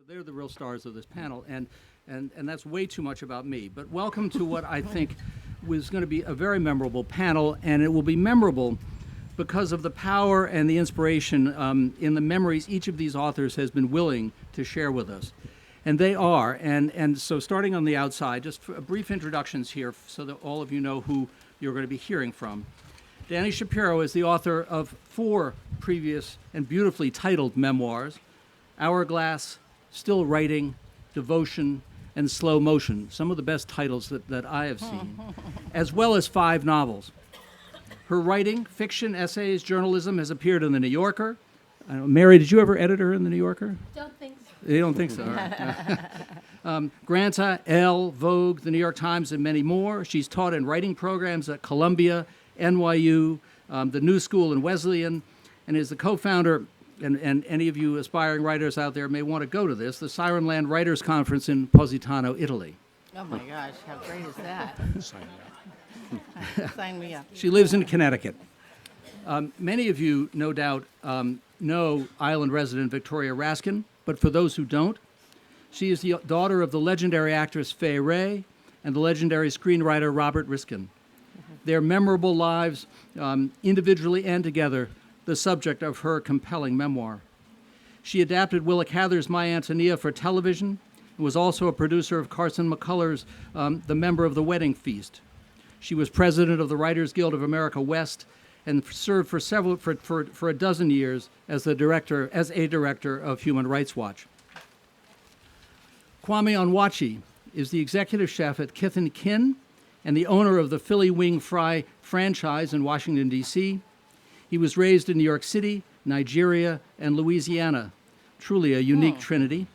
They're the real stars of this panel, and that's way too much about me. But welcome to what I think was going to be a very memorable panel, and it will be memorable because of the power and the inspiration in the memories each of these authors has been willing to share with us. And they are, and so starting on the outside, just for brief introductions here so that all of you know who you're going to be hearing from. Dani Shapiro is the author of 4 previous and beautifully titled memoirs: Hourglass, Still Writing, Devotion, and Slow Motion, some of the best titles that I have seen, as well as 5 novels. Her writing, fiction, essays, journalism has appeared in The New Yorker. Mary, did you ever edit her in The New Yorker? Don't think so. You don't think so? All right. Granta, Elle, Vogue, The New York Times, and many more. She's taught in writing programs at Columbia, NYU, the New School, and Wesleyan, and is the co-founder, and any of you aspiring writers out there may want to go to this, the Siren Land Writers Conference in Positano, Italy. Oh my gosh, how great is that? Sign me up. She lives in Connecticut. Many of you, no doubt, know island resident Victoria Raskin, but for those who don't, she is the daughter of the legendary actress Fay Wray and the legendary screenwriter Robert Riskin. Their memorable lives, individually and together, the subject of her compelling memoir. She adapted Willa Cather's My Antonia for television and was also a producer of Carson McCullers' The Member of the Wedding Feast. She was president of the Writers Guild of America West and served for a dozen years as a director of Human Rights Watch. Kwame Onwuachi is the executive chef at Kith and Kin and the owner of the Philly Wing Fry franchise in Washington, D.C. He was raised in New York City, Nigeria, and Louisiana, truly a unique trinity.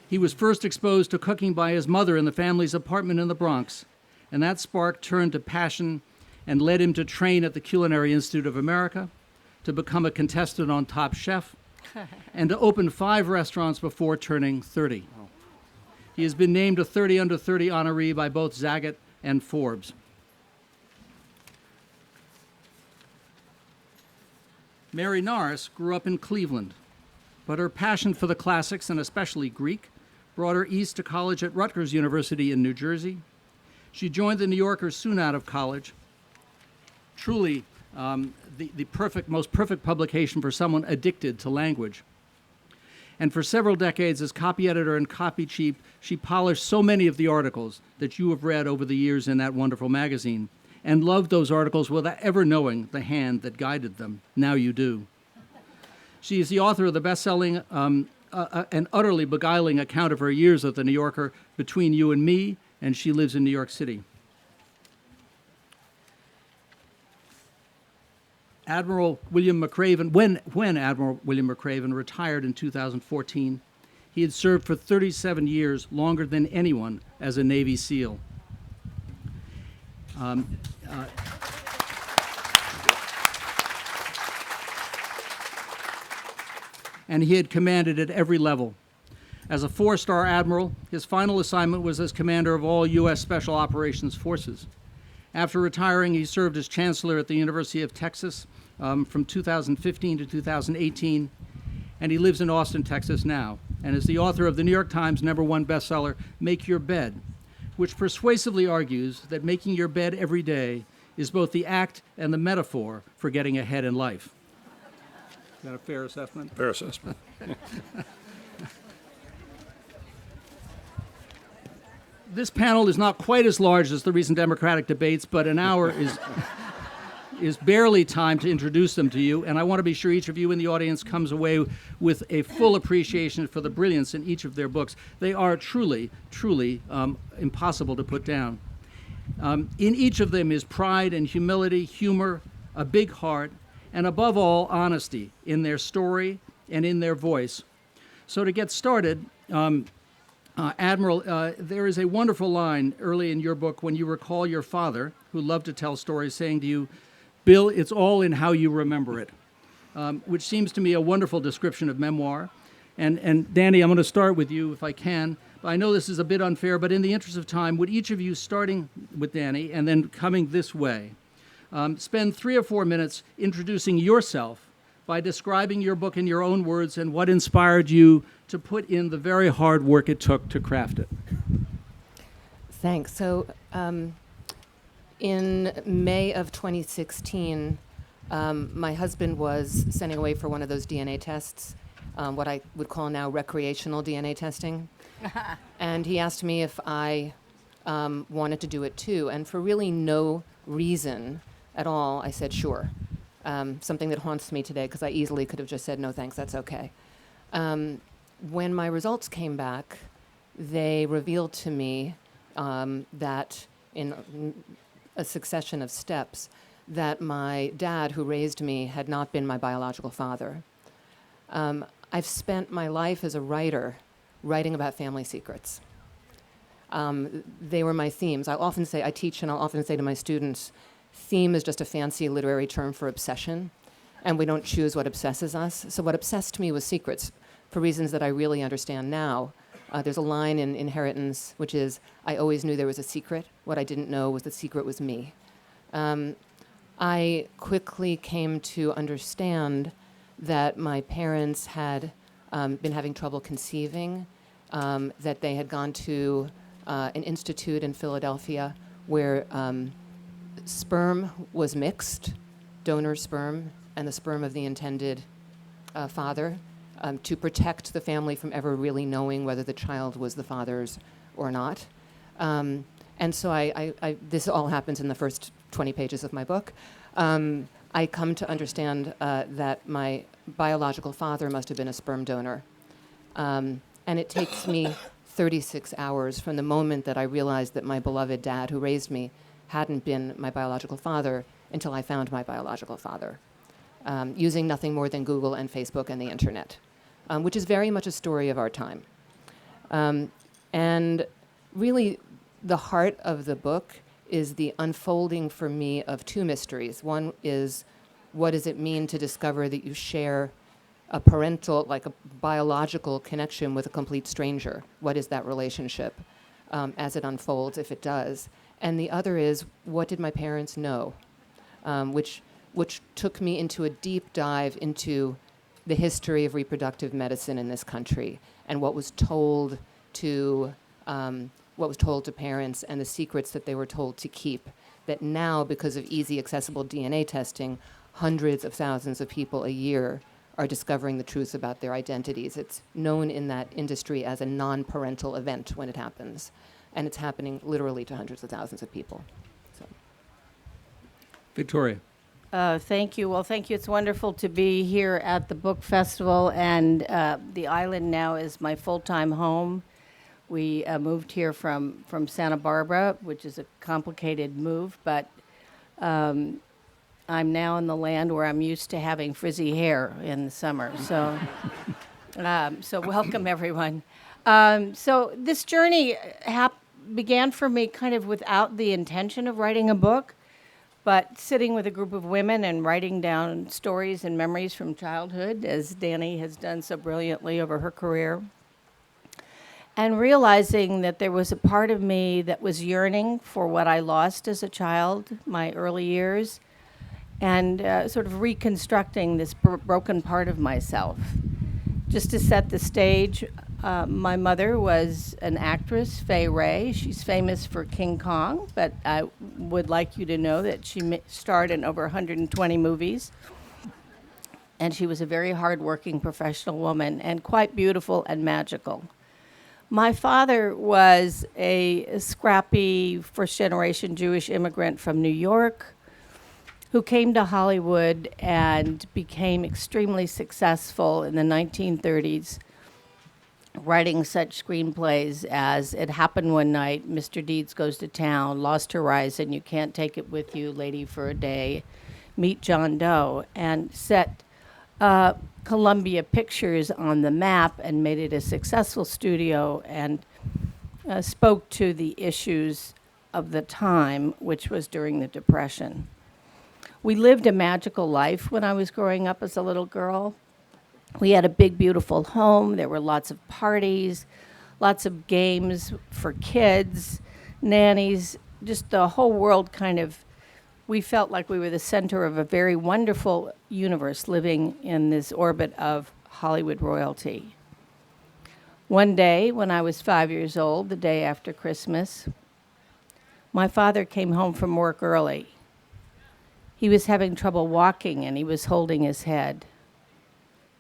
He was first exposed to cooking by his mother in the family's apartment in the Bronx, and that spark turned to passion and led him to train at the Culinary Institute of America, to become a contestant on Top Chef, and to open 5 restaurants before turning 30. He has been named a 30 Under 30 honoree by both Zagat and Forbes. Mary Norris grew up in Cleveland, but her passion for the classics, and especially Greek, brought her east to college at Rutgers University in New Jersey. She joined the New Yorker soon out of college. Truly, the most perfect publication for someone addicted to language. And for several decades as copy editor and copy chief, she polished so many of the articles that you have read over the years in that wonderful magazine, and loved those articles without ever knowing the hand that guided them. Now you do. She is the author of the best-selling and utterly beguiling account of her years at the New Yorker, Between You and Me, and she lives in New York City. Admiral William McRaven, when Admiral William McRaven retired in 2014, he had served for 37 years, longer than anyone, as a Navy SEAL. And he had commanded at every level. As a 4-star admiral, his final assignment was as commander of all U.S. Special Operations Forces. After retiring, he served as chancellor at the University of Texas from 2015 to 2018, and he lives in Austin, Texas now, and is the author of the New York Times #1 bestseller, Make Your Bed, which persuasively argues that making your bed every day is both the act and the metaphor for getting ahead in life. Is that a fair assessment? Fair assessment. This panel is not quite as large as the recent Democratic debates, but an hour is barely time to introduce them to you, and I want to be sure each of you in the audience comes away with a full appreciation for the brilliance in each of their books. They are truly, truly impossible to put down. In each of them is pride and humility, humor, a big heart, and above all, honesty in their story and in their voice. So to get started, Admiral, there is a wonderful line early in your book when you recall your father, who loved to tell stories, saying to you, "Bill, it's all in how you remember it," which seems to me a wonderful description of memoir. And Dani, I'm going to start with you if I can. I know this is a bit unfair, but in the interest of time, would each of you, starting with Dani and then coming this way, spend 3 or 4 minutes introducing yourself by describing your book in your own words and what inspired you to put in the very hard work it took to craft it. Thanks. So in May of 2016, my husband was sending away for one of those DNA tests, what I would call now recreational DNA testing. And he asked me if I wanted to do it too. And for really no reason at all, I said, sure. Something that haunts me today, because I easily could have just said, no, thanks, that's okay. When my results came back, they revealed to me that in a succession of steps, that my dad, who raised me, had not been my biological father. I've spent my life as a writer writing about family secrets. They were my themes. I teach and I'll often say to my students, theme is just a fancy literary term for obsession, and we don't choose what obsesses us. So what obsessed me was secrets, for reasons that I really understand now. There's a line in Inheritance, which is, I always knew there was a secret. What I didn't know was the secret was me. I quickly came to understand that my parents had been having trouble conceiving, that they had gone to an institute in Philadelphia where sperm was mixed, donor sperm, and the sperm of the intended father, to protect the family from ever really knowing whether the child was the father's or not. And so this all happens in the first 20 pages of my book. I come to understand that my biological father must have been a sperm donor. And it takes me 36 hours from the moment that I realized that my beloved dad, who raised me, hadn't been my biological father until I found my biological father, using nothing more than Google and Facebook and the internet, which is very much a story of our time. And really, the heart of the book is the unfolding for me of two mysteries. One is, what does it mean to discover that you share a parental, like a biological connection with a complete stranger? What is that relationship as it unfolds, if it does? And the other is, what did my parents know? Which took me into a deep dive into the history of reproductive medicine in this country and what was told to parents and the secrets that they were told to keep, that now, because of easy, accessible DNA testing, hundreds of thousands of people a year are discovering the truth about their identities. It's known in that industry as a non-parental event when it happens, and it's happening literally to hundreds of thousands of people. So. Victoria. Thank you. Well, thank you. It's wonderful to be here at the book festival, and the island now is my full-time home. We moved here from Santa Barbara, which is a complicated move, but I'm now in the land where I'm used to having frizzy hair in the summer. So, so welcome, everyone. So this journey began for me kind of without the intention of writing a book, but sitting with a group of women and writing down stories and memories from childhood, as Dani has done so brilliantly over her career, and realizing that there was a part of me that was yearning for what I lost as a child, my early years, and sort of reconstructing this broken part of myself. Just to set the stage, my mother was an actress, Fay Wray. She's famous for King Kong, but I would like you to know that she starred in over 120 movies. And she was a very hardworking professional woman and quite beautiful and magical. My father was a scrappy first-generation Jewish immigrant from New York who came to Hollywood and became extremely successful in the 1930s, writing such screenplays as It Happened One Night, Mr. Deeds Goes to Town, Lost Horizon, You Can't Take It With You, Lady for a Day, Meet John Doe, and set Columbia Pictures on the map and made it a successful studio and spoke to the issues of the time, which was during the Depression. We lived a magical life when I was growing up as a little girl. We had a big, beautiful home. There were lots of parties, lots of games for kids, nannies, just the whole world kind of, we felt like we were the center of a very wonderful universe living in this orbit of Hollywood royalty. One day, when I was 5 years old, the day after Christmas, my father came home from work early. He was having trouble walking and he was holding his head.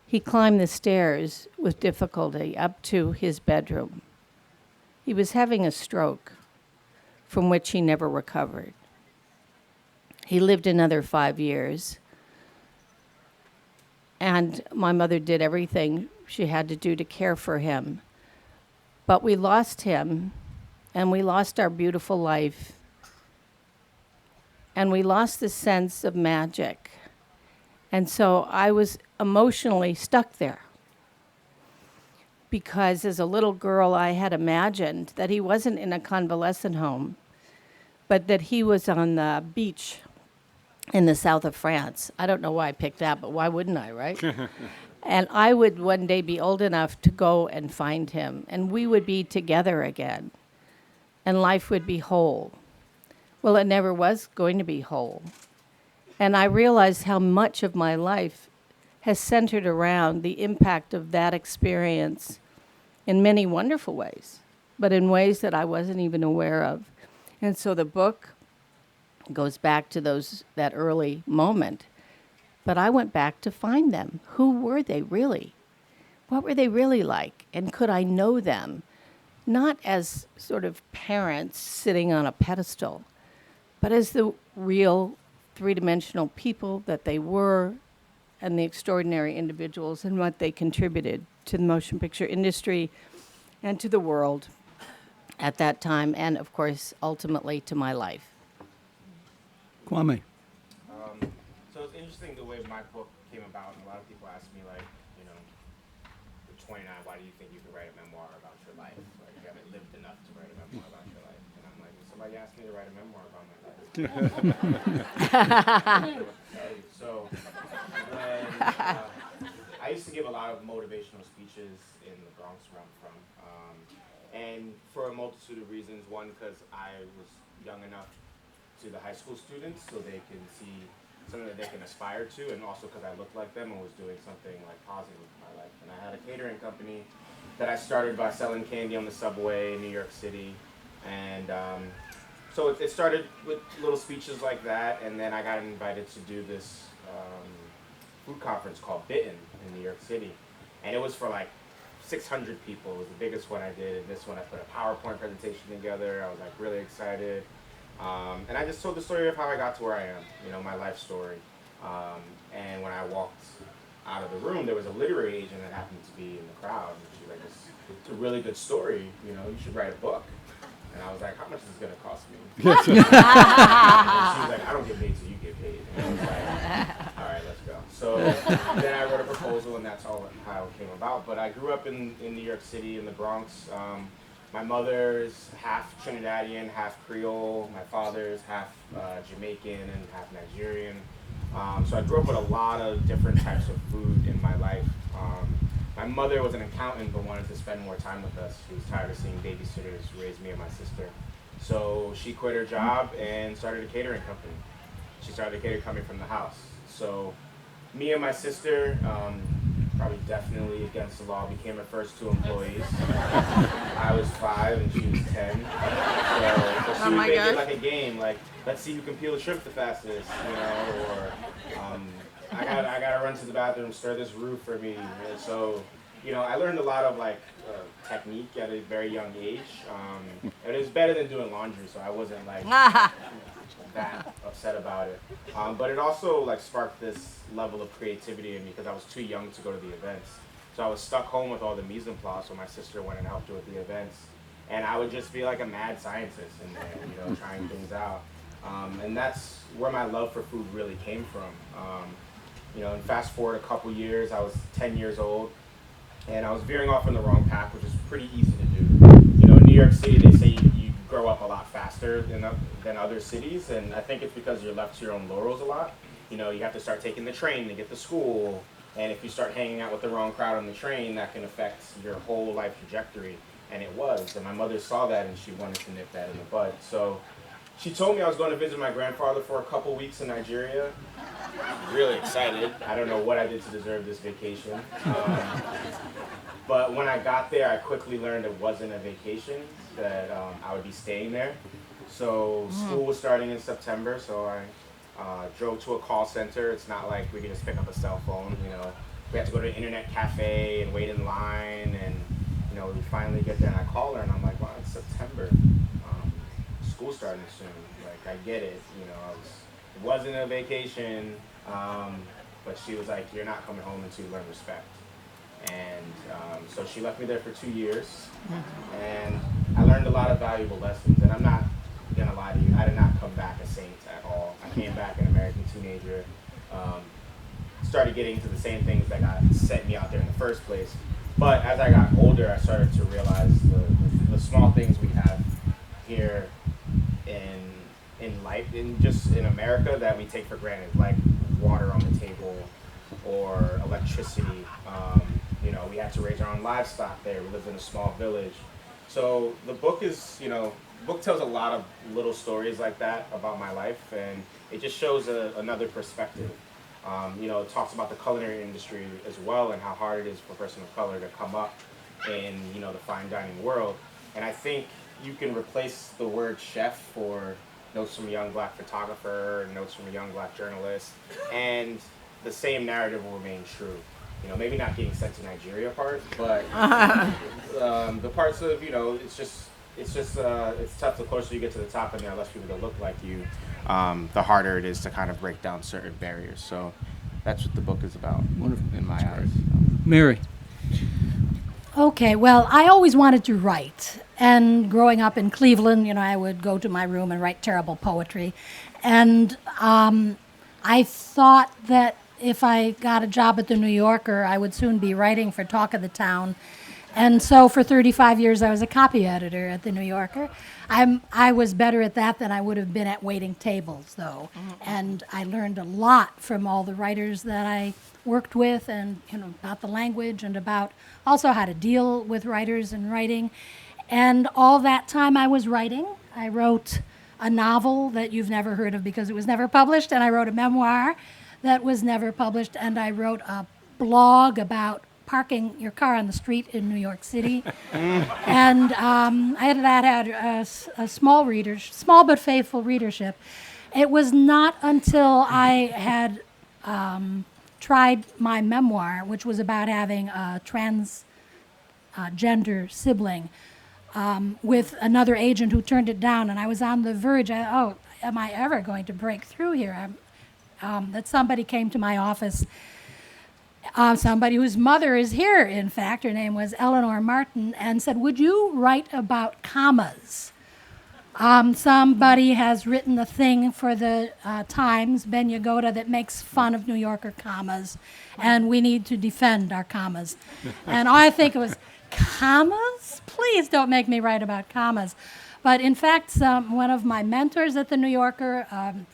He climbed the stairs with difficulty up to his bedroom. He was having a stroke from which he never recovered. He lived another 5 years, and my mother did everything she had to do to care for him. But we lost him, and we lost our beautiful life, and we lost the sense of magic. And so I was emotionally stuck there, because as a little girl, I had imagined that he wasn't in a convalescent home, but that he was on the beach in the south of France. I don't know why I picked that, but why wouldn't I, right? And I would one day be old enough to go and find him, and we would be together again, and life would be whole. Well, it never was going to be whole. And I realized how much of my life has centered around the impact of that experience in many wonderful ways, but in ways that I wasn't even aware of. And so the book goes back to that early moment. But I went back to find them. Who were they really? What were they really like? And could I know them? Not as sort of parents sitting on a pedestal, but as the real three-dimensional people that they were, and the extraordinary individuals and what they contributed to the motion picture industry and to the world at that time, and of course, ultimately to my life. Kwame. So it's interesting the way my book came about, and a lot of people ask me, like, you know, you're 29, why do you think you can write a memoir about your life? Like, you haven't lived enough to write a memoir about your life. And I'm like, somebody asked me to write a memoir about my life. So when I used to give a lot of motivational speeches in the Bronx where I'm from, and for a multitude of reasons. One, because I was young enough to the high school students so they can see something that they can aspire to, and also because I looked like them and was doing something like positive with my life. And I had a catering company that I started by selling candy on the subway in New York City, and so it started with little speeches like that, and then I got invited to do this food conference called Bitten in New York City, and it was for like 600 people. It was the biggest one I did, and this one I put a PowerPoint presentation together. I was like really excited. And I just told the story of how I got to where I am, you know, my life story. And when I walked out of the room, there was a literary agent that happened to be in the crowd. And she was like, it's a really good story, you know, you should write a book. And I was like, how much is this going to cost me? And she was like, I don't get paid till you get paid. And I was like, all right, let's go. So then I wrote a proposal, and that's how it came about. But I grew up in New York City, in the Bronx. My mother's half Trinidadian, half Creole. My father's half Jamaican and half Nigerian. So I grew up with a lot of different types of food in my life. My mother was an accountant but wanted to spend more time with us. She was tired of seeing babysitters raise me and my sister. So she quit her job and started a catering company. She started a catering company from the house. So me and my sister, probably definitely against the law, became her first two employees. I was 5 and she was 10. So she would make it like a game, like, let's see who can peel the shrimp the fastest, you know, or I gotta run to the bathroom, stir this roux for me. And so, you know, I learned a lot of like technique at a very young age. And it was better than doing laundry, so I wasn't like that upset about it. But it also like sparked this level of creativity in me because I was too young to go to the events. So I was stuck home with all the mise en place, so my sister went and helped her with the events. And I would just be like a mad scientist in there, you know, trying things out. And that's where my love for food really came from. You know, and fast forward a couple years, I was 10 years old, and I was veering off in the wrong path, which is pretty easy to do. You know, in New York City, they say you grow up a lot faster than other cities, and I think it's because you're left to your own laurels a lot. You know, you have to start taking the train to get to school, and if you start hanging out with the wrong crowd on the train, that can affect your whole life trajectory, and it was. And my mother saw that, and she wanted to nip that in the bud. So she told me I was going to visit my grandfather for a couple weeks in Nigeria. Really excited. I don't know what I did to deserve this vacation. But when I got there, I quickly learned it wasn't a vacation, that I would be staying there. So school was starting in September, so I drove to a call center. It's not like we can just pick up a cell phone, you know. We had to go to an internet cafe and wait in line, and you know, we finally get there and I call her and I'm like, wow, it's September. School's starting soon. Like, I get it, you know, it wasn't a vacation, but she was like, you're not coming home until you learn respect. And so she left me there for 2 years, and I learned a lot of valuable lessons. And I'm not gonna lie to you, I did not come back a saint at all. I came back an American teenager, started getting into the same things that got set me out there in the first place. But as I got older, I started to realize the small things we have here in life, in America, that we take for granted, like water on the table or electricity. You know, we had to raise our own livestock there. We lived in a small village. So the book is, you know, the book tells a lot of little stories like that about my life, and it just shows another perspective. You know, it talks about the culinary industry as well, and how hard it is for a person of color to come up in, you know, the fine dining world. And I think you can replace the word chef for notes from a young black photographer, notes from a young black journalist, and the same narrative will remain true. You know, maybe not getting sent to Nigeria part, but the parts of, you know, it's tough. The closer you get to the top and there are less people that look like you, the harder it is to kind of break down certain barriers. So that's what the book is about. Wonderful. In my eyes. Mary. Okay, well, I always wanted to write. And growing up in Cleveland, you know, I would go to my room and write terrible poetry. And I thought that if I got a job at the New Yorker, I would soon be writing for Talk of the Town. And so for 35 years, I was a copy editor at the New Yorker. I was better at that than I would have been at waiting tables, though. And I learned a lot from all the writers that I worked with, and, you know, about the language and about also how to deal with writers and writing. And all that time I was writing, I wrote a novel that you've never heard of because it was never published, and I wrote a memoir that was never published, and I wrote a blog about parking your car on the street in New York City. And that had a small but faithful readership. It was not until I had tried my memoir, which was about having a transgender sibling, with another agent who turned it down, and I was on the verge, am I ever going to break through here? That somebody came to my office, somebody whose mother is here, in fact, her name was Eleanor Martin, and said, would you write about commas? Somebody has written a thing for the Times, Ben Yagoda, that makes fun of New Yorker commas, and we need to defend our commas. And I think it was, commas? Please don't make me write about commas. But in fact, one of my mentors at the New Yorker,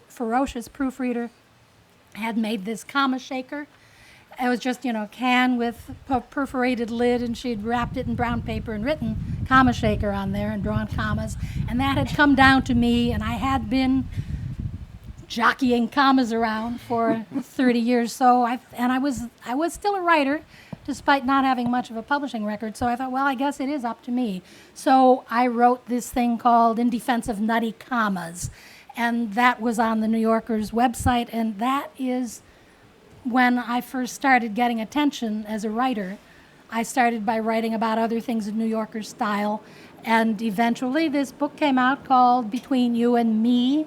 ferocious proofreader, had made this comma shaker. It was just, you know, a can with a perforated lid, and she'd wrapped it in brown paper and written comma shaker on there and drawn commas. And that had come down to me, and I had been jockeying commas around for 30 years. So I was still a writer, despite not having much of a publishing record. So I thought, well, I guess it is up to me. So I wrote this thing called In Defense of Nutty Commas. And that was on the New Yorker's website, and that is when I first started getting attention as a writer. I started by writing about other things in New Yorker style, and eventually this book came out called Between You and Me,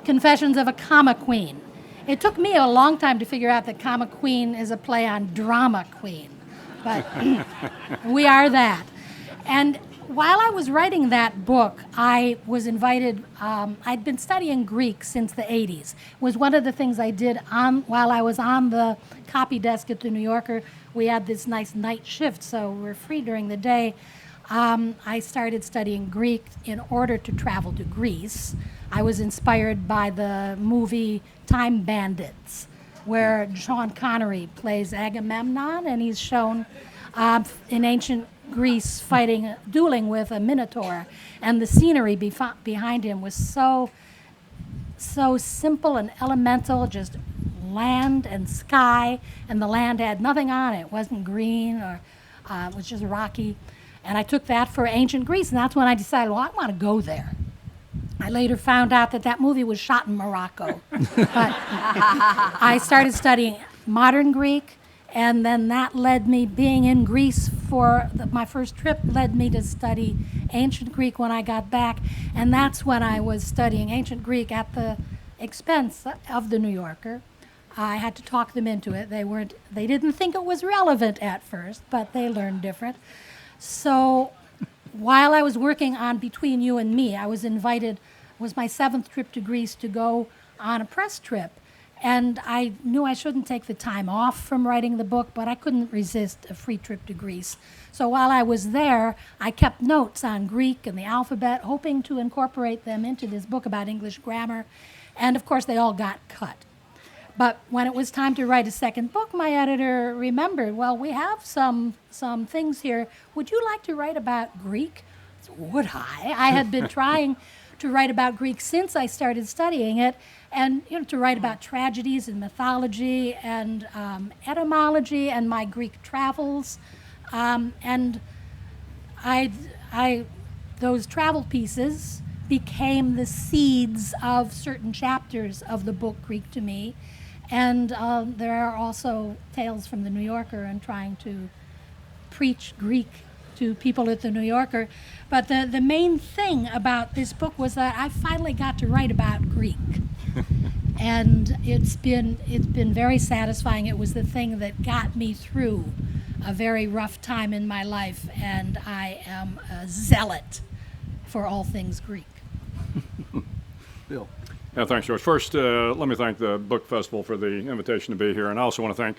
Confessions of a Comma Queen. It took me a long time to figure out that comma queen is a play on drama queen, but we are that. And while I was writing that book, I was invited, I'd been studying Greek since the 80s. It was one of the things I did while I was on the copy desk at the New Yorker. We had this nice night shift, so we're free during the day. I started studying Greek in order to travel to Greece. I was inspired by the movie Time Bandits, where Sean Connery plays Agamemnon, and he's shown in ancient Greece dueling with a minotaur, and the scenery behind him was so simple and elemental, just land and sky, and the land had nothing on it. It wasn't green, or It was just rocky. And I took that for ancient Greece, and that's when I decided, well, I want to go there. I later found out that that movie was shot in Morocco. But I started studying modern Greek, and then that led me, being in Greece for my first trip, led me to study ancient Greek when I got back. And that's when I was studying ancient Greek at the expense of the New Yorker. I had to talk them into it. They didn't think it was relevant at first, but they learned different. So while I was working on Between You and Me, I was invited, it was my 7th trip to Greece, to go on a press trip. And I knew I shouldn't take the time off from writing the book, but I couldn't resist a free trip to Greece. So while I was there, I kept notes on Greek and the alphabet, hoping to incorporate them into this book about English grammar. And of course, they all got cut. But when it was time to write a second book, my editor remembered, well, we have some things here. Would you like to write about Greek? So, would I? I had been trying to write about Greek since I started studying it, and to write about tragedies and mythology and etymology and my Greek travels. And those travel pieces became the seeds of certain chapters of the book Greek to Me. And there are also tales from the New Yorker and trying to preach Greek to people at the New Yorker. But the main thing about this book was that I finally got to write about Greek. And it's been very satisfying. It was the thing that got me through a very rough time in my life, and I am a zealot for all things Greek. Bill. Yeah, thanks, George. First, let me thank the Book Festival for the invitation to be here, and I also want to thank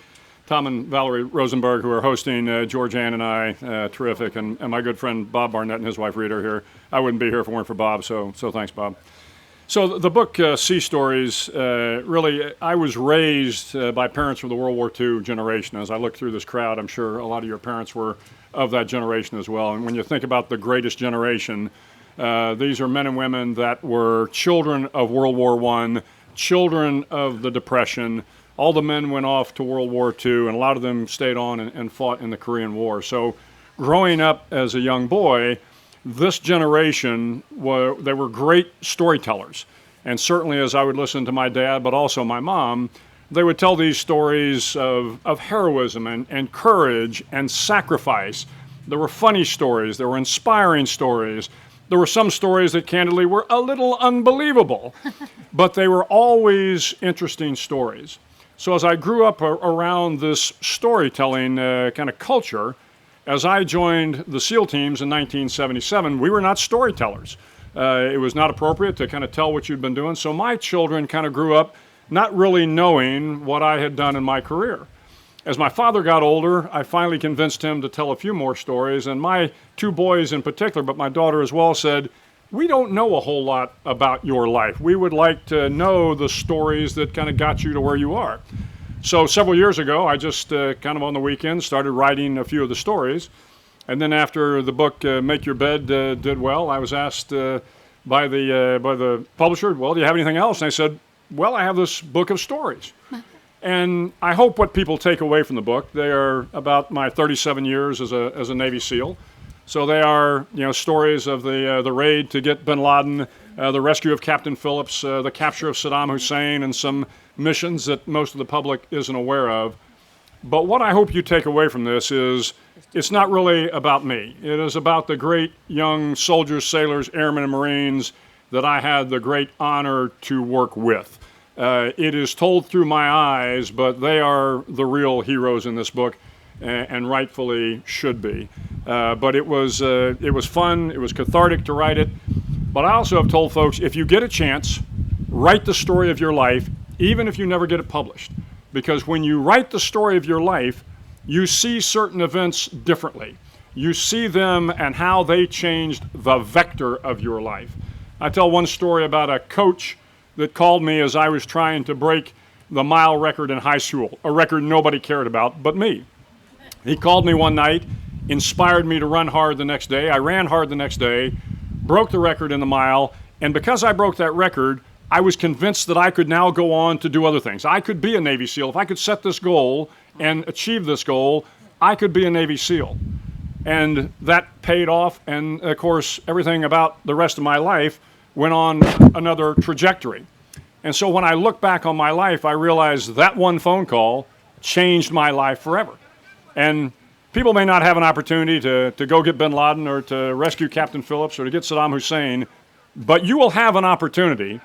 Tom and Valerie Rosenberg, who are hosting, George Ann and I, terrific, and my good friend Bob Barnett and his wife Rita are here. I wouldn't be here if it weren't for Bob, so thanks, Bob. So the book, Sea Stories, really, I was raised by parents from the World War II generation. As I look through this crowd, I'm sure a lot of your parents were of that generation as well. And when you think about the greatest generation, these are men and women that were children of World War I, children of the Depression. All the men went off to World War II, and a lot of them stayed on and fought in the Korean War. So growing up as a young boy, this generation, they were great storytellers. And certainly as I would listen to my dad, but also my mom, they would tell these stories of heroism and courage and sacrifice. There were funny stories. There were inspiring stories. There were some stories that candidly were a little unbelievable, but they were always interesting stories. So as I grew up around this storytelling kind of culture, as I joined the SEAL teams in 1977, we were not storytellers. It was not appropriate to kind of tell what you'd been doing. So my children kind of grew up not really knowing what I had done in my career. As my father got older, I finally convinced him to tell a few more stories, and my 2 boys in particular, but my daughter as well, said, we don't know a whole lot about your life. We would like to know the stories that kind of got you to where you are. So several years ago, I just kind of on the weekend started writing a few of the stories. And then after the book Make Your Bed did well, I was asked by the publisher, well, do you have anything else? And I said, well, I have this book of stories. And I hope what people take away from the book, they are about my 37 years as a Navy SEAL. So they are, stories of the raid to get bin Laden, the rescue of Captain Phillips, the capture of Saddam Hussein, and some missions that most of the public isn't aware of. But what I hope you take away from this is it's not really about me. It is about the great young soldiers, sailors, airmen, and Marines that I had the great honor to work with. It is told through my eyes, but they are the real heroes in this book, and rightfully should be. But it was fun. It was cathartic to write it. But I also have told folks, if you get a chance, write the story of your life, even if you never get it published. Because when you write the story of your life, you see certain events differently. You see them and how they changed the vector of your life. I tell one story about a coach that called me as I was trying to break the mile record in high school, a record nobody cared about but me. He called me one night, inspired me to run hard the next day. I ran hard the next day, broke the record in the mile, and because I broke that record, I was convinced that I could now go on to do other things. I could be a Navy SEAL. If I could set this goal and achieve this goal, I could be a Navy SEAL. And that paid off, and of course, everything about the rest of my life went on another trajectory. And so when I look back on my life, I realize that one phone call changed my life forever. And people may not have an opportunity to go get bin Laden or to rescue Captain Phillips or to get Saddam Hussein, but you will have an opportunity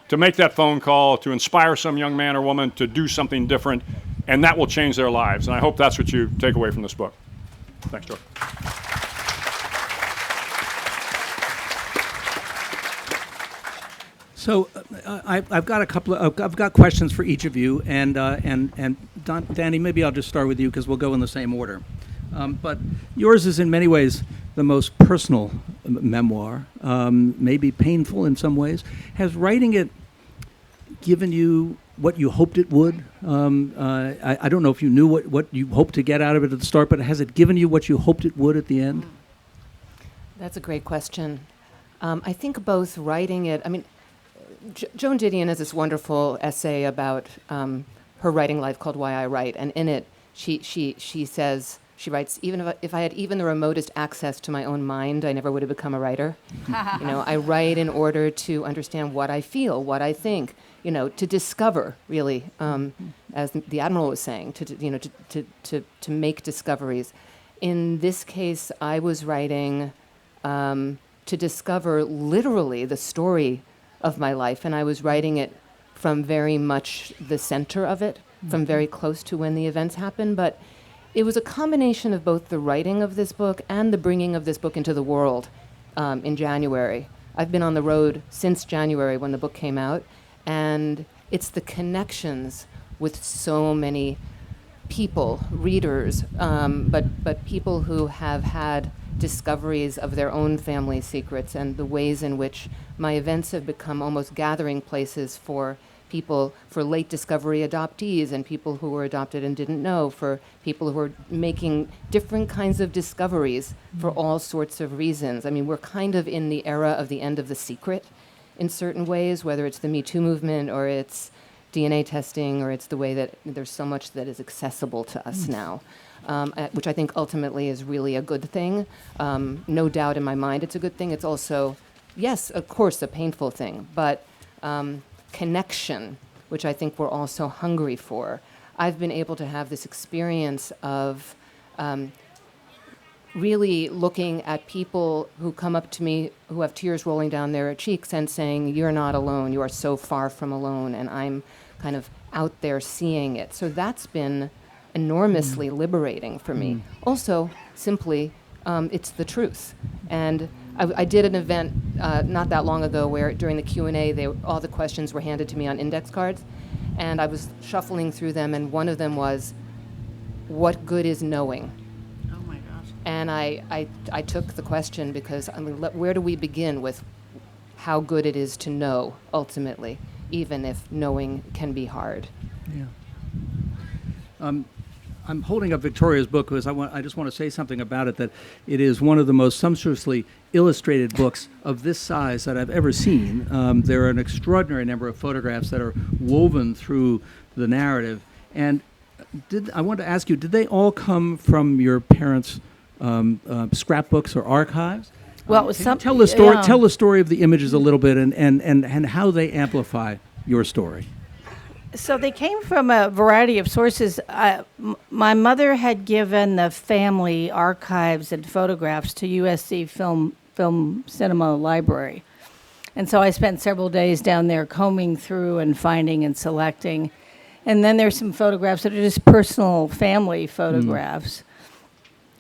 to make that phone call, to inspire some young man or woman to do something different, and that will change their lives. And I hope that's what you take away from this book. Thanks, George. So I've got a couple of I've got questions for each of you, and Dani, maybe I'll just start with you because we'll go in the same order. But yours is in many ways the most personal memoir, maybe painful in some ways. Has writing it given you what you hoped it would? I don't know if you knew what you hoped to get out of it at the start, but has it given you what you hoped it would at the end? That's a great question. I think both writing it, I mean, Joan Didion has this wonderful essay about her writing life called Why I Write, and in it she says, she writes, even if I had even the remotest access to my own mind, I never would have become a writer. I write in order to understand what I feel, what I think, to discover, really, as the Admiral was saying, to make discoveries. In this case, I was writing to discover literally the story of my life, and I was writing it from very much the center of it, from very close to when the events happened, but it was a combination of both the writing of this book and the bringing of this book into the world in January. I've been on the road since January when the book came out, and it's the connections with so many people, readers, but people who have had discoveries of their own family secrets, and the ways in which my events have become almost gathering places for people, for late discovery adoptees and people who were adopted and didn't know, for people who are making different kinds of discoveries for all sorts of reasons. I mean, we're kind of in the era of the end of the secret in certain ways, whether it's the Me Too movement or it's DNA testing or it's the way that there's so much that is accessible to us now, which I think ultimately is really a good thing. No doubt in my mind it's a good thing. It's also, yes, of course, a painful thing, but connection, which I think we're all so hungry for. I've been able to have this experience of really looking at people who come up to me who have tears rolling down their cheeks and saying, "You're not alone, you are so far from alone," and I'm kind of out there seeing it. So that's been enormously liberating for me. Also, simply, it's the truth. And I did an event not that long ago where during the Q&A, all the questions were handed to me on index cards, and I was shuffling through them, and one of them was, what good is knowing? Oh my gosh. And I took the question because, I mean, where do we begin with how good it is to know, ultimately, even if knowing can be hard? Yeah. I'm holding up Victoria's book because I just want to say something about it, that it is one of the most sumptuously illustrated books of this size that I've ever seen. There are an extraordinary number of photographs that are woven through the narrative. And I want to ask you, did they all come from your parents' scrapbooks or archives? Well, Tell the story. Tell the story of the images a little bit, and how they amplify your story. So they came from a variety of sources. My mother had given the family archives and photographs to USC Film Cinema Library. And so I spent several days down there combing through and finding and selecting. And then there's some photographs that are just personal family photographs.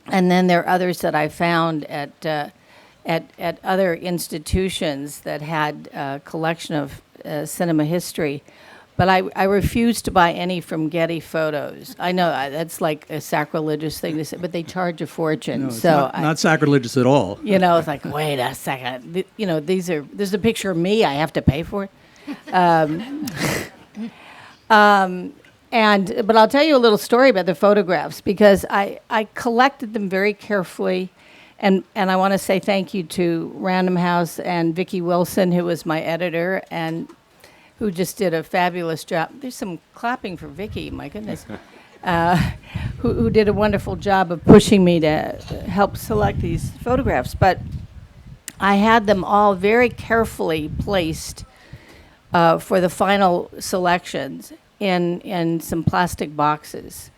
And then there are others that I found at other institutions that had a collection of cinema history. But I refused to buy any from Getty Photos. I know that's like a sacrilegious thing to say, but they charge a fortune. No, it's so not sacrilegious at all. it's like, wait a second. There's a picture of me. I have to pay for it. But I'll tell you a little story about the photographs because I collected them very carefully. And I want to say thank you to Random House and Vicki Wilson, who was my editor, and who just did a fabulous job. There's some clapping for Vicki, my goodness. who did a wonderful job of pushing me to help select these photographs. But I had them all very carefully placed for the final selections in some plastic boxes,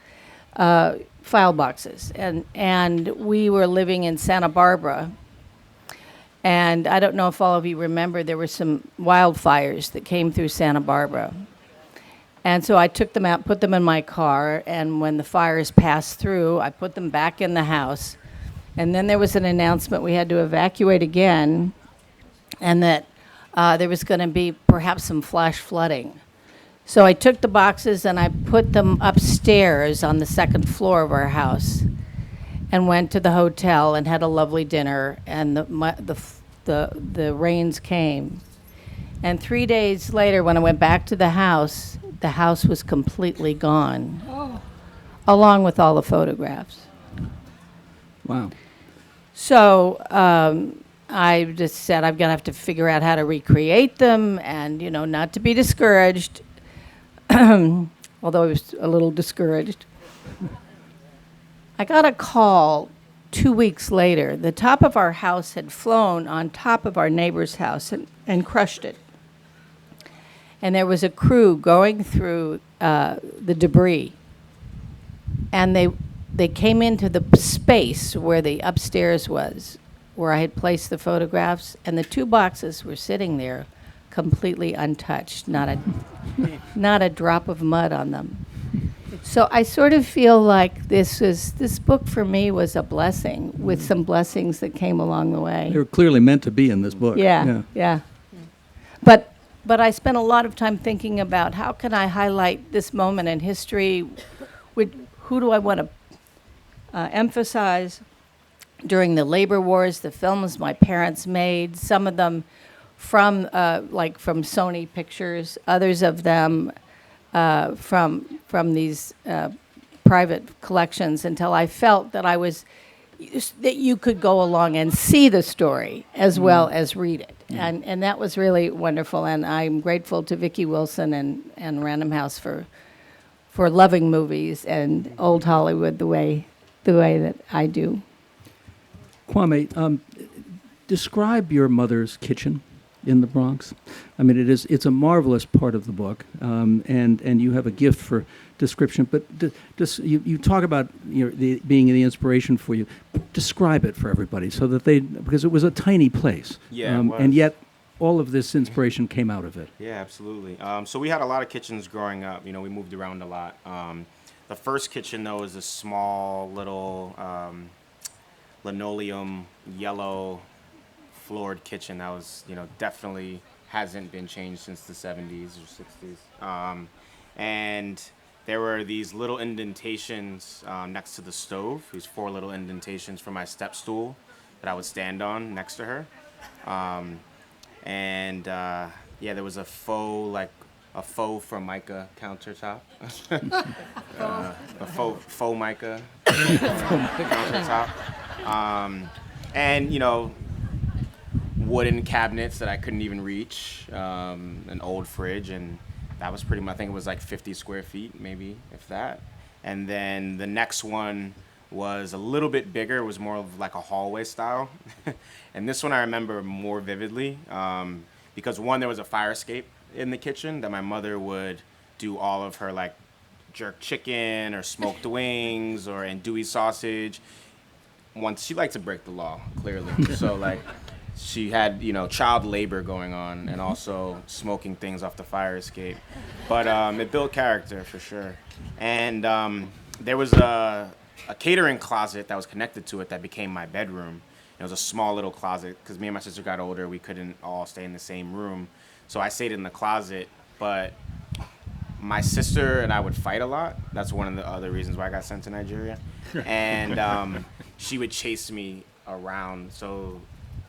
file boxes. And we were living in Santa Barbara. And I don't know if all of you remember, there were some wildfires that came through Santa Barbara. And so I took them out, put them in my car, and when the fires passed through, I put them back in the house. And then there was an announcement we had to evacuate again, and that there was going to be perhaps some flash flooding. So I took the boxes and I put them upstairs on the second floor of our house, and went to the hotel and had a lovely dinner. And the rains came, and 3 days later, when I went back to the house was completely gone, along with all the photographs. Wow. So I just said I'm going to have to figure out how to recreate them, and, not to be discouraged, although I was a little discouraged. I got a call 2 weeks later. The top of our house had flown on top of our neighbor's house and crushed it. And there was a crew going through the debris. And they came into the space where the upstairs was, where I had placed the photographs, and the 2 boxes were sitting there completely untouched, not a drop of mud on them. So I sort of feel like this book for me was a blessing, with some blessings that came along the way. They were clearly meant to be in this book. Yeah. But I spent a lot of time thinking about how can I highlight this moment in history. Who do I want to emphasize during the labor wars? The films my parents made, some of them from Sony Pictures, others of them from these private collections, until I felt that that you could go along and see the story as well as read it. And that was really wonderful, and I'm grateful to Vicki Wilson and Random House for loving movies and old Hollywood the way that I do. Kwame, describe your mother's kitchen in the Bronx. I mean, it's a marvelous part of the book, and you have a gift for description. But you talk about being the inspiration for you. Describe it for everybody so that because it was a tiny place, Yeah, it was. and yet all of this inspiration came out of it. Yeah, absolutely. So we had a lot of kitchens growing up. We moved around a lot. The first kitchen, though, is a small little linoleum yellow floored kitchen that was, definitely hasn't been changed since the 70s or 60s. And there were these little indentations next to the stove. These 4 little indentations for my step stool that I would stand on next to her. There was a faux Formica countertop. A faux mica countertop. Wooden cabinets that I couldn't even reach, an old fridge, and that was pretty much, I think it was like 50 square feet, maybe, if that. And then the next one was a little bit bigger. It was more of like a hallway style. And this one I remember more vividly because, one, there was a fire escape in the kitchen that my mother would do all of her like jerk chicken or smoked wings or andouille sausage. Once she liked to break the law, clearly. So like she had, child labor going on and also smoking things off the fire escape. But it built character for sure. And there was a catering closet that was connected to it that became my bedroom. It was a small little closet because me and my sister got older. We couldn't all stay in the same room. So I stayed in the closet, but my sister and I would fight a lot. That's one of the other reasons why I got sent to Nigeria. And she would chase me around. So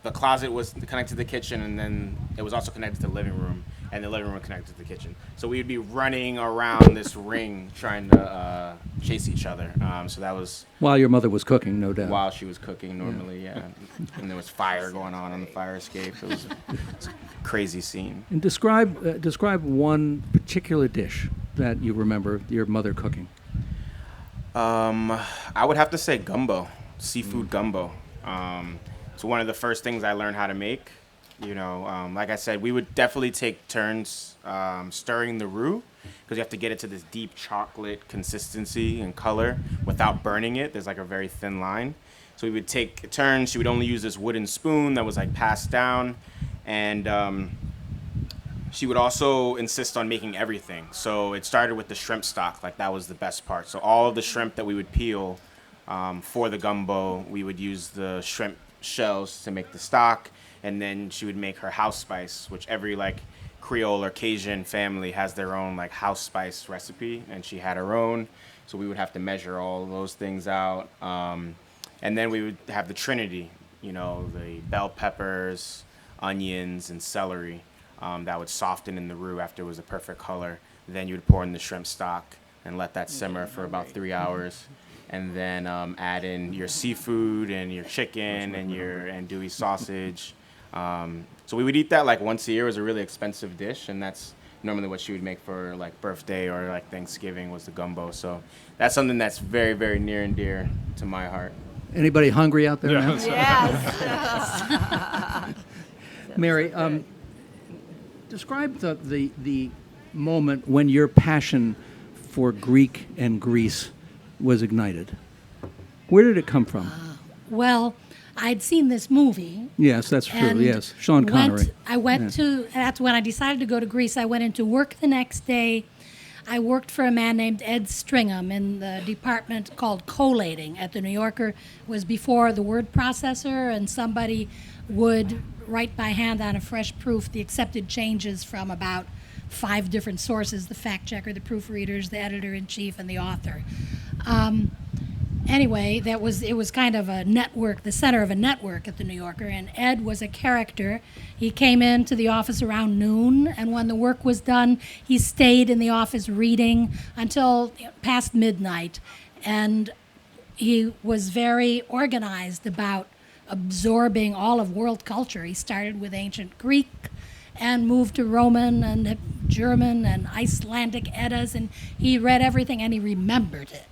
the closet was connected to the kitchen, and then it was also connected to the living room, and the living room connected to the kitchen. So we'd be running around this ring trying to chase each other. So that was While your mother was cooking, no doubt. while she was cooking normally, yeah. And there was fire going on the fire escape. It was a crazy scene. And describe one particular dish that you remember your mother cooking. I would have to say gumbo, seafood gumbo. It's one of the first things I learned how to make. You know, like I said, we would definitely take turns stirring the roux because you have to get it to this deep chocolate consistency and color without burning it. There's like a very thin line. So we would take turns. She would only use this wooden spoon that was like passed down. And she would also insist on making everything. So it started with the shrimp stock. Like that was the best part. So all of the shrimp that we would peel for the gumbo, we would use the shrimp shells to make the stock. And then she would make her house spice, which every like Creole or Cajun family has their own like house spice recipe. And she had her own. So we would have to measure all those things out. And then we would have the trinity, you know, the bell peppers, onions, and celery that would soften in the roux after it was a perfect color. Then you would pour in the shrimp stock and let that simmer for about 3 hours. And then add in your seafood and your chicken and your andouille sausage. So we would eat that like once a year. It was a really expensive dish, and that's normally what she would make for like birthday or like Thanksgiving was the gumbo. So that's something that's very, very near and dear to my heart. Anybody hungry out there now? Yes. Mary, describe the moment when your passion for Greek and Greece was ignited. Where did it come from? Well, I'd seen this movie. Yes, that's true. And Yes, Sean Connery. I went to, that's when I decided to go to Greece. I went into work the next day. I worked for a man named Ed Stringham in the department called collating at the New Yorker. It was before the word processor, and somebody would write by hand on a fresh proof the accepted changes from about 5 different sources: the fact checker, the proofreaders, the editor-in-chief, and the author. Anyway, it was kind of a network, the center of a network at the New Yorker, and Ed was a character. He came into the office around noon, and when the work was done, he stayed in the office reading until past midnight. And he was very organized about absorbing all of world culture. He started with ancient Greek and moved to Roman and German and Icelandic Eddas, and he read everything and he remembered it.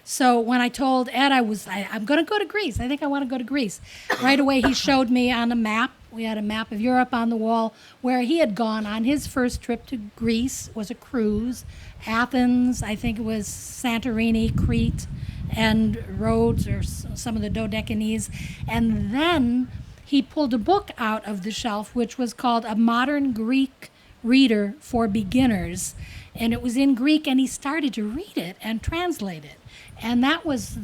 So when I told Ed I'm going to go to Greece, I think I want to go to Greece, right away he showed me on a map. We had a map of Europe on the wall where he had gone on his first trip to Greece. It was a cruise. Athens, I think it was Santorini, Crete, and Rhodes or some of the Dodecanese. And then he pulled a book out of the shelf which was called A Modern Greek Reader for Beginners. And it was in Greek, and he started to read it and translate it. And that was,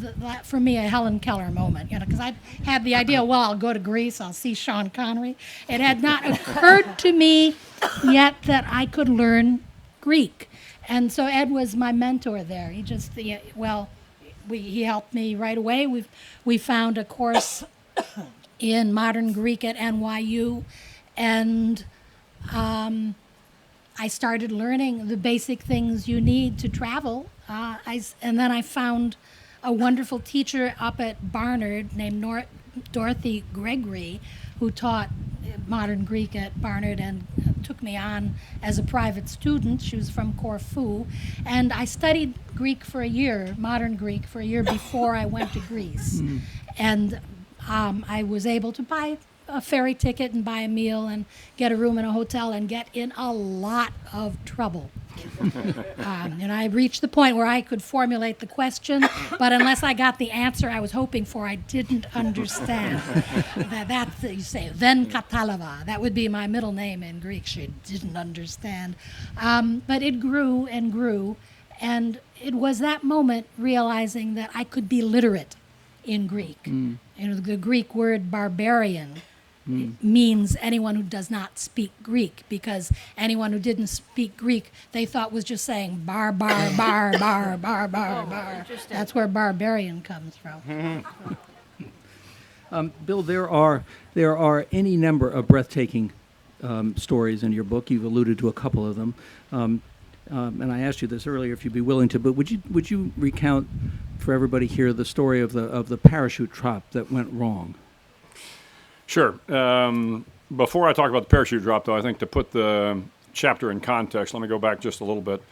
for me, a Helen Keller moment, because I had the idea, well, I'll go to Greece, I'll see Sean Connery. It had not occurred to me yet that I could learn Greek. And so Ed was my mentor there. He just, he helped me right away. We found a course in modern Greek at NYU, and I started learning the basic things you need to travel. And then I found a wonderful teacher up at Barnard named Dorothy Gregory, who taught modern Greek at Barnard and took me on as a private student. She was from Corfu. And I studied Greek for a year, modern Greek, for a year before I went to Greece. And I was able to buy a ferry ticket and buy a meal and get a room in a hotel and get in a lot of trouble. And I reached the point where I could formulate the question, but unless I got the answer I was hoping for, I didn't understand. That's, you say, then Katalava. That would be my middle name in Greek. She didn't understand. But it grew and grew, and it was that moment realizing that I could be literate in Greek. The Greek word barbarian means anyone who does not speak Greek, because anyone who didn't speak Greek they thought was just saying bar, bar, bar, bar, bar, bar, bar. That's where barbarian comes from. Bill, there are any number of breathtaking stories in your book. You've alluded to a couple of them. And I asked you this earlier if you'd be willing to, but would you recount for everybody here the story of the parachute drop that went wrong? Sure. Before I talk about the parachute drop, though, I think to put the chapter in context, let me go back just a little bit.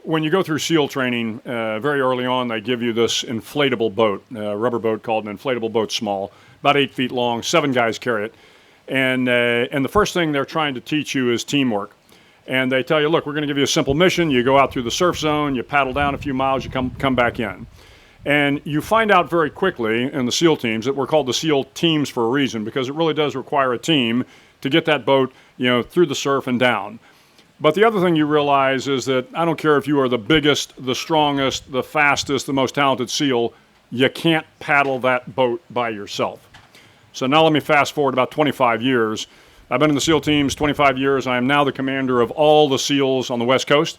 when you go through SEAL training, very early on, they give you this inflatable boat, a rubber boat called an inflatable boat small, about 8 feet long, 7 guys carry it. And the first thing they're trying to teach you is teamwork. And they tell you, look, we're going to give you a simple mission. You go out through the surf zone, you paddle down a few miles, you come back in. And you find out very quickly in the SEAL teams that we're called the SEAL teams for a reason, because it really does require a team to get that boat, through the surf and down. But the other thing you realize is that I don't care if you are the biggest, the strongest, the fastest, the most talented SEAL, you can't paddle that boat by yourself. So now let me fast forward about 25 years. I've been in the SEAL teams 25 years. I am now the commander of all the SEALs on the West Coast.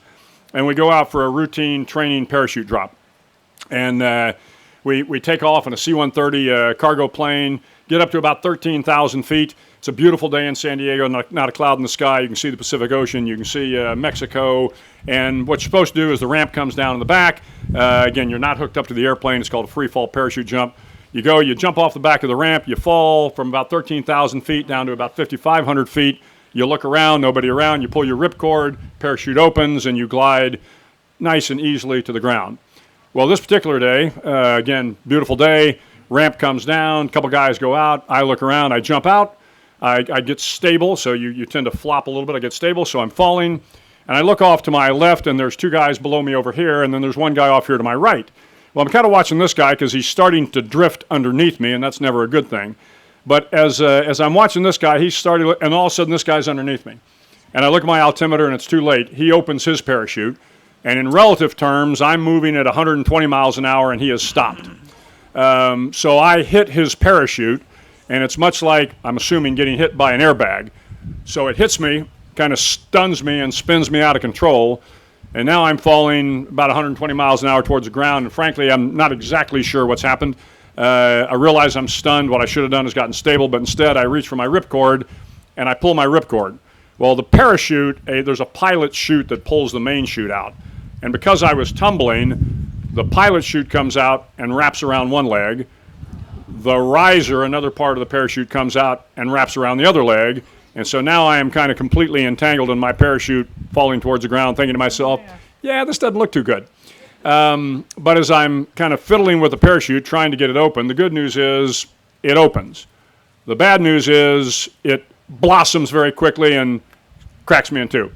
And we go out for a routine training parachute drop. And we take off in a C-130 cargo plane, get up to about 13,000 feet. It's a beautiful day in San Diego, not a cloud in the sky. You can see the Pacific Ocean. You can see Mexico. And what you're supposed to do is the ramp comes down in the back. Again, you're not hooked up to the airplane. It's called a freefall parachute jump. You jump off the back of the ramp. You fall from about 13,000 feet down to about 5,500 feet. You look around, nobody around. You pull your ripcord, parachute opens, and you glide nice and easily to the ground. Well, this particular day, again, beautiful day, ramp comes down, a couple guys go out, I look around, I jump out, I get stable, so you tend to flop a little bit, I get stable, so I'm falling, and I look off to my left, and there's 2 guys below me over here, and then there's 1 guy off here to my right. Well, I'm kind of watching this guy because he's starting to drift underneath me, and that's never a good thing. But as I'm watching this guy, he's starting, and all of a sudden this guy's underneath me. And I look at my altimeter, and it's too late. He opens his parachute. And in relative terms, I'm moving at 120 miles an hour, and he has stopped. So I hit his parachute, and it's much like, I'm assuming, getting hit by an airbag. So it hits me, kind of stuns me, and spins me out of control. And now I'm falling about 120 miles an hour towards the ground, and frankly, I'm not exactly sure what's happened. I realize I'm stunned. What I should have done is gotten stable, but instead I reach for my ripcord, and I pull my ripcord. Well, the parachute, there's a pilot chute that pulls the main chute out. And because I was tumbling, the pilot chute comes out and wraps around one leg. The riser, another part of the parachute, comes out and wraps around the other leg. And so now I am kind of completely entangled in my parachute, falling towards the ground, thinking to myself, yeah, this doesn't look too good. But as I'm kind of fiddling with the parachute, trying to get it open, the good news is it opens. The bad news is it blossoms very quickly and cracks me in 2.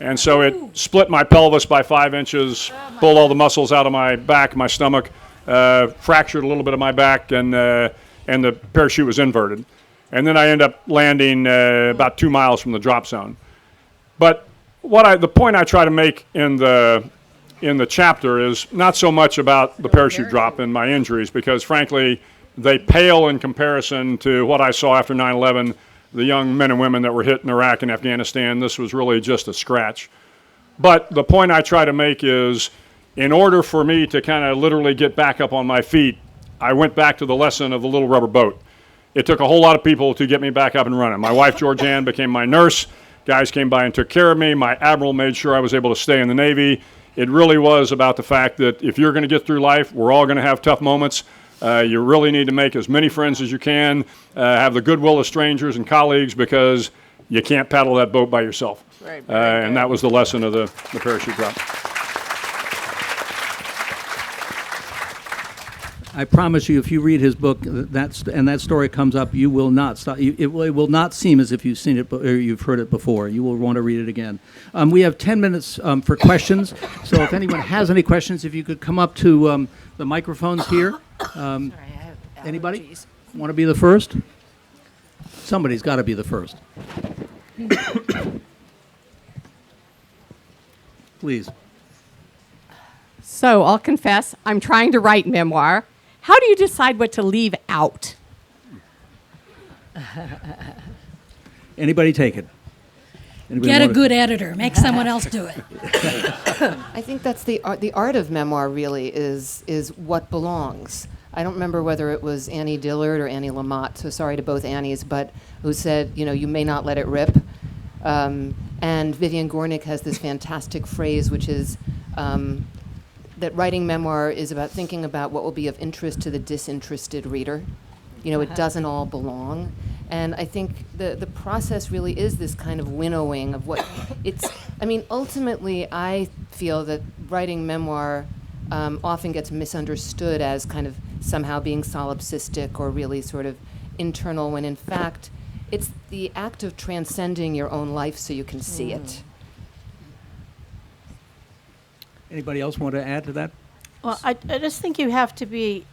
And so it split my pelvis by 5 inches, pulled all the muscles out of my back, my stomach, fractured a little bit of my back, and the parachute was inverted. And then I end up landing about 2 miles from the drop zone. But the point I try to make in the chapter is not so much about the parachute drop and my injuries, because frankly, they pale in comparison to what I saw after 9/11. The young men and women that were hit in Iraq and Afghanistan. This was really just a scratch. But the point I try to make is, in order for me to kind of literally get back up on my feet, I went back to the lesson of the little rubber boat. It took a whole lot of people to get me back up and running. My wife, Georgianne, became my nurse. Guys came by and took care of me. My admiral made sure I was able to stay in the Navy. It really was about the fact that if you're going to get through life, we're all going to have tough moments. You really need to make as many friends as you can, have the goodwill of strangers and colleagues, because you can't paddle that boat by yourself. Right, And that was the lesson of the parachute drop. I promise you, if you read his book, that story comes up, you will not stop. It will not seem as if you've seen it or you've heard it before. You will want to read it again. We have 10 minutes for questions. So if anyone has any questions, if you could come up to the microphones here. Anybody want to be the first? Somebody's got to be the first. Please. So I'll confess, I'm trying to write memoir. How do you decide what to leave out? Anybody take it? Anybody Get a wanna- good editor. Make someone else do it. I think that's the art of memoir. Really, is what belongs. I don't remember whether it was Annie Dillard or Annie Lamott. So sorry to both Annies, but who said, you may not let it rip. And Vivian Gornick has this fantastic phrase, which is that writing memoir is about thinking about what will be of interest to the disinterested reader. It doesn't all belong. And I think the process really is this kind of winnowing of what I mean, ultimately, I feel that writing memoir often gets misunderstood as kind of somehow being solipsistic or really sort of internal, when in fact, it's the act of transcending your own life so you can see it. Anybody else want to add to that? Well, I just think you have to be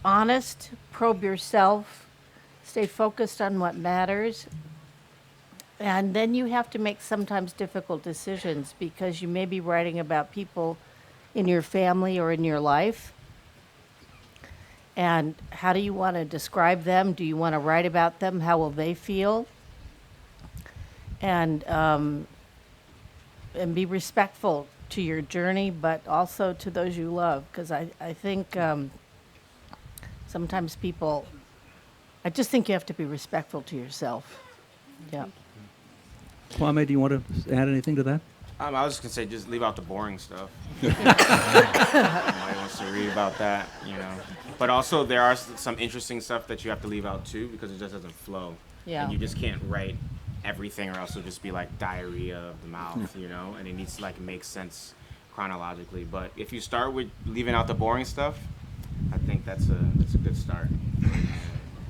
honest, probe yourself, stay focused on what matters. And then you have to make sometimes difficult decisions because you may be writing about people in your family or in your life. And how do you want to describe them? Do you want to write about them? How will they feel? And be respectful to your journey, but also to those you love. Because I think sometimes people, I just think you have to be respectful to yourself. Yeah. Kwame, do you want to add anything to that? I was just gonna say, just leave out the boring stuff. Nobody wants to read about that, you know. But also, there are some interesting stuff that you have to leave out too, because it just doesn't flow. Yeah. And you just can't write everything, or else it'll just be like diarrhea of the mouth, you know. And it needs to like make sense chronologically. But if you start with leaving out the boring stuff, I think that's a good start.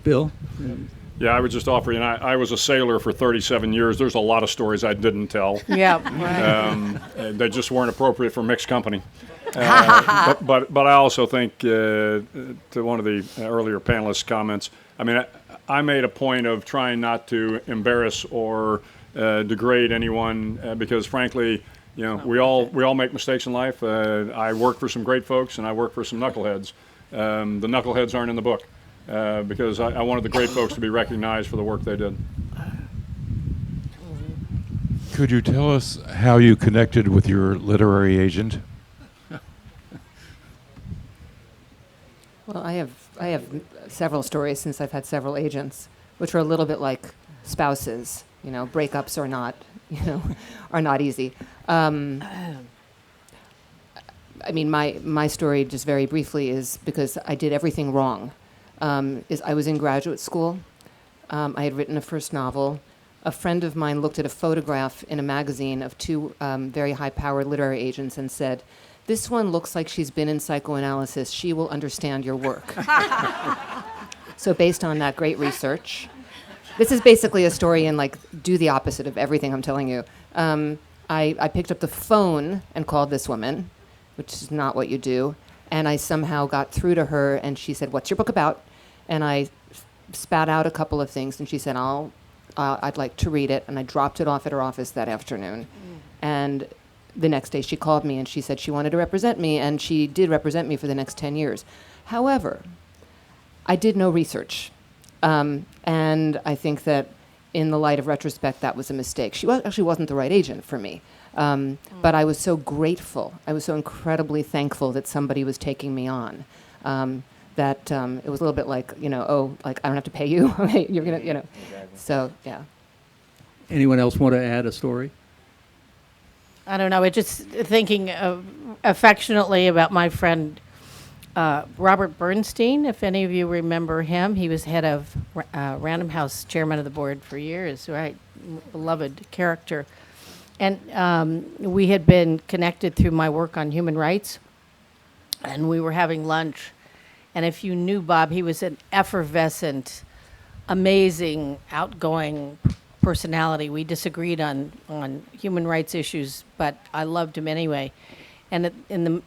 Bill? Yeah, I would just offer you, and I was a sailor for 37 years. There's a lot of stories I didn't tell. Yeah. Right. They just weren't appropriate for mixed company. But I also think, to one of the earlier panelists' comments, I mean, I made a point of trying not to embarrass or degrade anyone because, frankly, you know, we all make mistakes in life. I work for some great folks, and I work for some knuckleheads. The knuckleheads aren't in the book. Because I wanted the great folks to be recognized for the work they did. Could you tell us how you connected with your literary agent? Well, I have several stories since I've had several agents, which are a little bit like spouses. You know, breakups are not, are not easy. I mean, my story, just very briefly, is because I did everything wrong. Is I was in graduate school. I had written a first novel. A friend of mine looked at a photograph in a magazine of two very high-powered literary agents and said, "This one looks like she's been in psychoanalysis. She will understand your work." So based on that great research, this is basically a story in like do the opposite of everything I'm telling you. I picked up the phone and called this woman, which is not what you do. And I somehow got through to her, and she said, "What's your book about?" And I spat out a couple of things, and she said, I'd like to read it. And I dropped it off at her office that afternoon. And the next day she called me, and she said she wanted to represent me, and she did represent me for the next 10 years. However, I did no research. And I think that in the light of retrospect, that was a mistake. She actually wasn't the right agent for me. But I was so grateful. I was so incredibly thankful that somebody was taking me on. That it was a little bit like, like I don't have to pay you. You're gonna, Exactly. So yeah. Anyone else want to add a story? I don't know. It's just thinking affectionately about my friend Robert Bernstein. If any of you remember him, he was head of Random House, chairman of the board for years. Right, beloved character. And we had been connected through my work on human rights, and we were having lunch. And if you knew Bob, he was an effervescent, amazing, outgoing personality. We disagreed on human rights issues, but I loved him anyway. And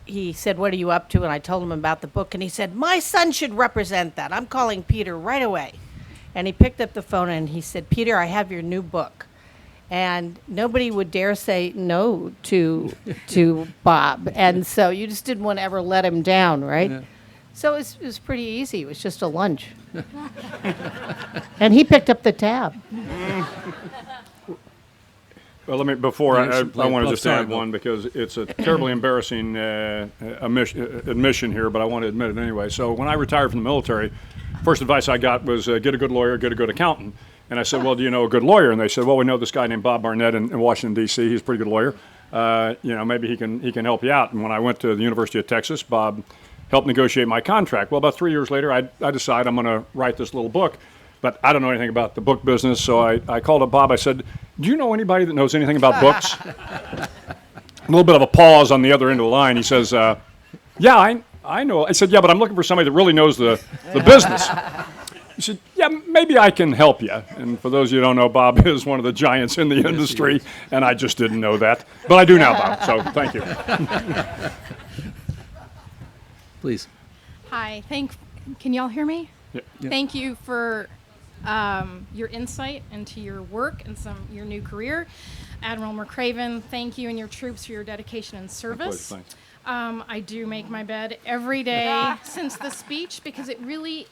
he said, "What are you up to?" And I told him about the book, and he said, "My son should represent that. I'm calling Peter right away." And he picked up the phone and he said, "Peter, I have your new book." And nobody would dare say no to Bob. And so you just didn't want to ever let him down, right? Yeah. So it was pretty easy. It was just a lunch. And he picked up the tab. Well, before I Anderson, want to play- just sorry, add Bill. one because it's a terribly embarrassing admission here, but I want to admit it anyway. So when I retired from the military, first advice I got was get a good lawyer, get a good accountant. And I said, "Well, do you know a good lawyer?" And they said, "Well, we know this guy named Bob Barnett in Washington, D.C. He's a pretty good lawyer. Maybe he can help you out." And when I went to the University of Texas, Bob helped negotiate my contract. Well, about 3 years later, I decided I'm going to write this little book, but I don't know anything about the book business. So I called up Bob. I said, do you know anybody that knows anything about books? A little bit of a pause on the other end of the line. He says, yeah, I know. I said, yeah, but I'm looking for somebody that really knows the business. He said, yeah, maybe I can help you. And for those of you who don't know, Bob is one of the giants in the industry, and I just didn't know that. But I do now, Bob, so thank you. Please. Hi, can y'all hear me? Yeah. Thank you for your insight into your work and your new career. Admiral McRaven, thank you and your troops for your dedication and service. Thanks. I do make my bed every day since the speech because it really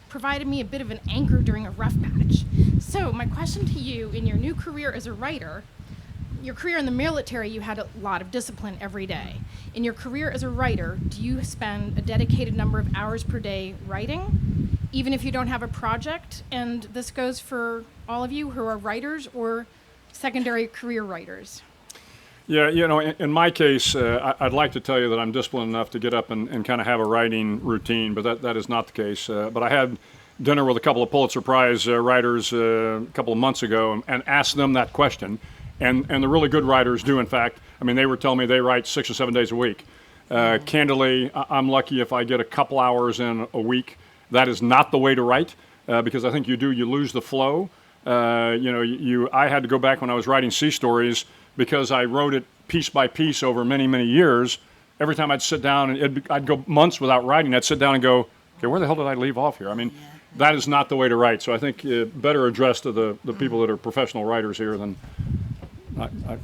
provided me a bit of an anchor during a rough patch. So my question to you, in your new career as a writer, your career in the military, you had a lot of discipline every day. In your career as a writer, do you spend a dedicated number of hours per day writing, even if you don't have a project? And this goes for all of you who are writers or secondary career writers. Yeah, in my case, I'd like to tell you that I'm disciplined enough to get up and kind of have a writing routine, but that is not the case. But I had dinner with a couple of Pulitzer Prize writers a couple of months ago and asked them that question. And the really good writers do, in fact. I mean, they were telling me they write 6 or 7 days a week. Candidly, I'm lucky if I get a couple hours in a week. That is not the way to write, because I think you lose the flow. I had to go back when I was writing sea stories because I wrote it piece by piece over many, many years. Every time I'd sit down, and I'd go months without writing. I'd sit down and go, okay, where the hell did I leave off here? I mean, that is not the way to write. So I think better addressed to the people that are professional writers here than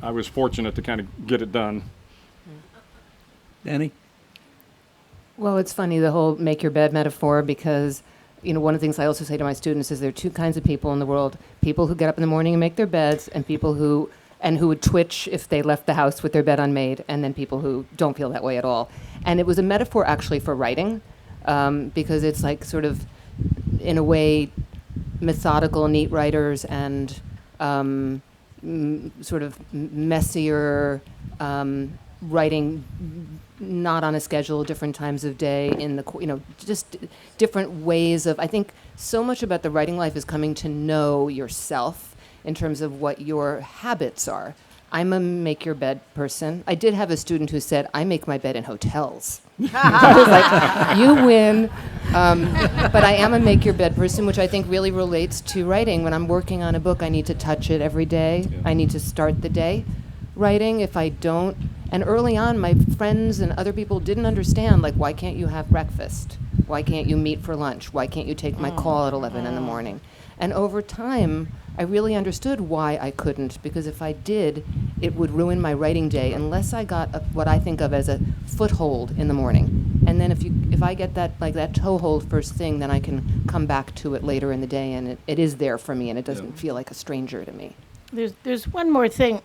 I was fortunate to kind of get it done. Dani? Well, it's funny, the whole make your bed metaphor, because one of the things I also say to my students is there are two kinds of people in the world: people who get up in the morning and make their beds, and people who would twitch if they left the house with their bed unmade, and then people who don't feel that way at all. And it was a metaphor actually for writing, because it's like sort of, in a way, methodical, neat writers and sort of messier writing, not on a schedule, different times of day, just different ways of. I think so much about the writing life is coming to know yourself in terms of what your habits are. I'm a make your bed person. I did have a student who said, I make my bed in hotels. I was like, you win. But I am a make your bed person, which I think really relates to writing. When I'm working on a book, I need to touch it every day. I need to start the day writing. If I don't, and early on, my friends and other people didn't understand, like, why can't you have breakfast? Why can't you meet for lunch? Why can't you take my call at 11 in the morning? And over time, I really understood why I couldn't, because if I did, it would ruin my writing day unless I got what I think of as a foothold in the morning. And then if I get that toehold first thing, then I can come back to it later in the day, and it is there for me, and it doesn't feel like a stranger to me. There's one more thing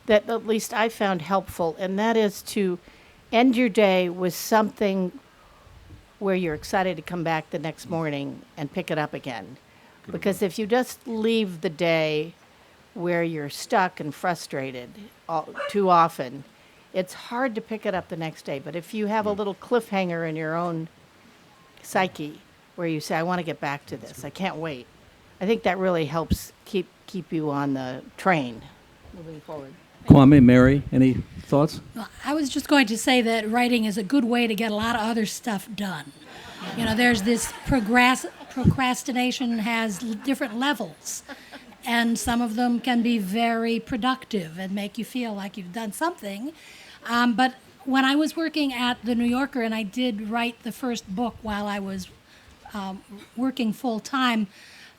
that at least I found helpful, and that is to end your day with something where you're excited to come back the next morning and pick it up again. Because if you just leave the day where you're stuck and frustrated too often, it's hard to pick it up the next day. But if you have a little cliffhanger in your own psyche where you say, I want to get back to this, I can't wait, I think that really helps keep you on the train moving forward. Kwame, Mary, any thoughts? Well, I was just going to say that writing is a good way to get a lot of other stuff done. There's this procrastination has different levels, and some of them can be very productive and make you feel like you've done something. But when I was working at The New Yorker, and I did write the first book while I was working full time,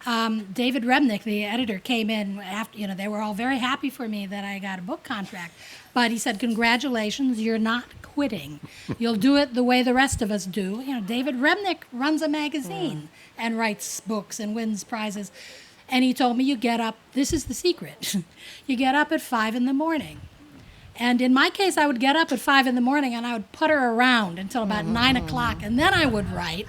David Remnick, the editor, came in after, they were all very happy for me that I got a book contract. But he said, congratulations, you're not quitting. You'll do it the way the rest of us do. David Remnick runs a magazine and writes books and wins prizes. And he told me, you get up, this is the secret, you get up at 5 in the morning. And in my case, I would get up at 5 in the morning and I would putter around until about 9 o'clock, and then I would write.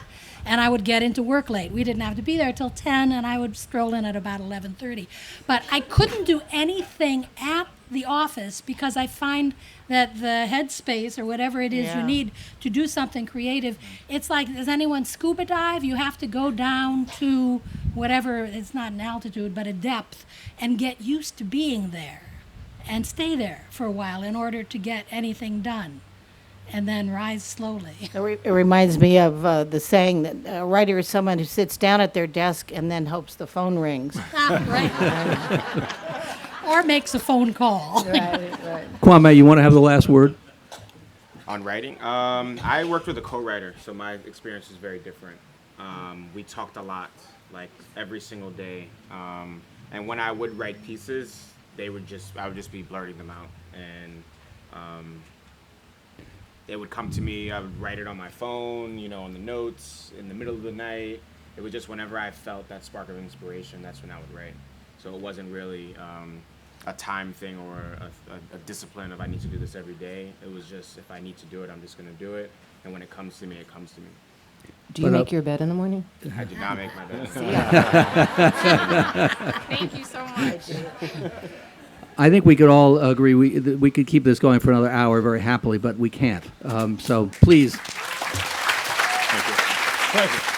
and I would get into work late. We didn't have to be there till 10, and I would stroll in at about 11:30. But I couldn't do anything at the office because I find that the headspace or whatever it is you Yeah. need to do something creative, it's like, does anyone scuba dive? You have to go down to whatever, it's not an altitude, but a depth, and get used to being there and stay there for a while in order to get anything done, and then rise slowly. It reminds me of the saying that a writer is someone who sits down at their desk and then hopes the phone rings. Right. Or makes a phone call. Right. Kwame, you want to have the last word? On writing, I worked with a co-writer, so my experience is very different. We talked a lot, like every single day, and when I would write pieces, I would just be blurting them out, and it would come to me. I would write it on my phone, on the notes, in the middle of the night. It was just whenever I felt that spark of inspiration, that's when I would write. So it wasn't really a time thing or a discipline of I need to do this every day. It was just, if I need to do it, I'm just going to do it. And when it comes to me, it comes to me. Do you make your bed in the morning? I do not make my bed. Thank you so much. I think we could all agree we could keep this going for another hour very happily, but we can't. So please. Thank you.